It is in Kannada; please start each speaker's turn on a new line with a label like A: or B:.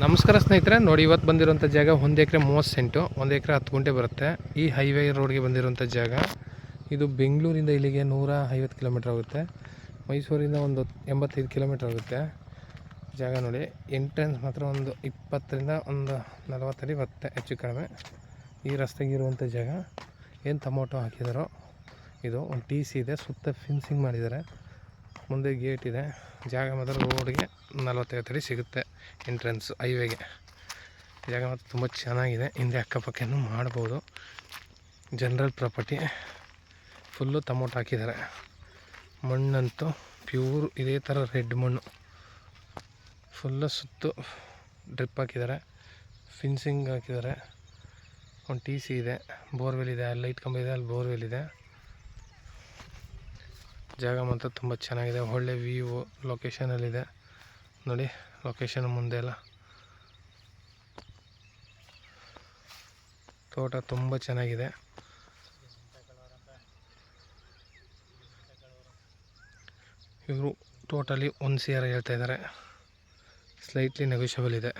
A: ನಮಸ್ಕಾರ ಸ್ನೇಹಿತರೆ, ನೋಡಿ ಇವತ್ತು ಬಂದಿರೋಂಥ ಜಾಗ 1 ಎಕರೆ 30 ಸೆಂಟು, 1 ಎಕರೆ 10 ಗುಂಟೆ ಬರುತ್ತೆ. ಈ ಹೈವೇ ರೋಡ್ಗೆ ಬಂದಿರೋಂಥ ಜಾಗ ಇದು. ಬೆಂಗಳೂರಿಂದ ಇಲ್ಲಿಗೆ 150 ಕಿಲೋಮೀಟ್ರ್ ಆಗುತ್ತೆ. ಮೈಸೂರಿಂದ ಒಂದು 85 ಕಿಲೋಮೀಟ್ರ್ ಆಗುತ್ತೆ. ಜಾಗ ನೋಡಿ, ಎಂಟ್ರೆನ್ಸ್ ಮಾತ್ರ ಒಂದು 20ರಿಂದ ಒಂದು 40 ಅಡಿ ಬರುತ್ತೆ ಹೆಚ್ಚು ಕಡಿಮೆ. ಈ ರಸ್ತೆಗೆ ಇರುವಂಥ ಜಾಗ ಏನು ಟೊಮೊಟೊ ಹಾಕಿದಾರೋ ಇದು. ಒಂದು ಟಿ ಸಿ ಇದೆ, ಸುತ್ತ ಫಿನ್ಸಿಂಗ್ ಮಾಡಿದ್ದಾರೆ, ಮುಂದೆ ಗೇಟ್ ಇದೆ. ಜಾಗ ಮಾತ್ರ ರೋಡ್ಗೆ 40-50 ಅಡಿ ಸಿಗುತ್ತೆ ಎಂಟ್ರೆನ್ಸ್ ಹೈವೇಗೆ. ಜಾಗ ಮಾತ್ರ ತುಂಬ ಚೆನ್ನಾಗಿದೆ. ಹಿಂದೆ ಅಕ್ಕಪಕ್ಕನೂ ಮಾಡ್ಬೋದು. ಜನರಲ್ ಪ್ರಾಪರ್ಟಿ, ಫುಲ್ಲು ಟೊಮೊಟೊ ಹಾಕಿದ್ದಾರೆ. ಮಣ್ಣಂತೂ ಪ್ಯೂರ್ ಇದೇ ಥರ ರೆಡ್ ಮಣ್ಣು. ಫುಲ್ಲು ಸುತ್ತು ಡ್ರಿಪ್ ಹಾಕಿದ್ದಾರೆ, ಫಿನ್ಸಿಂಗ್ ಹಾಕಿದ್ದಾರೆ. ಒಂದು ಟಿ ಸಿ ಇದೆ, ಬೋರ್ವೆಲ್ ಇದೆ, ಅಲ್ಲಿ ಲೈಟ್ ಕಂಬ ಇದೆ, ಅಲ್ಲಿ ಬೋರ್ವೆಲ್ ಇದೆ. ಜಾಗ ಮಾತ್ರ ತುಂಬ ಚೆನ್ನಾಗಿದೆ, ಒಳ್ಳೆ ವ್ಯೂ ಲೊಕೇಶನಲ್ಲಿದೆ ನೋಡಿ. ಲೊಕೇಶನ್ ಮುಂದೆ ಎಲ್ಲ ತೋಟ ತುಂಬ ಚೆನ್ನಾಗಿದೆ. ಇವರು ಟೋಟಲಿ 1 CR ಹೇಳ್ತಾ ಇದ್ದಾರೆ, ಸ್ಲೈಟ್ಲಿ ನೆಗೋಷಿಯಬಲ್ ಇದೆ.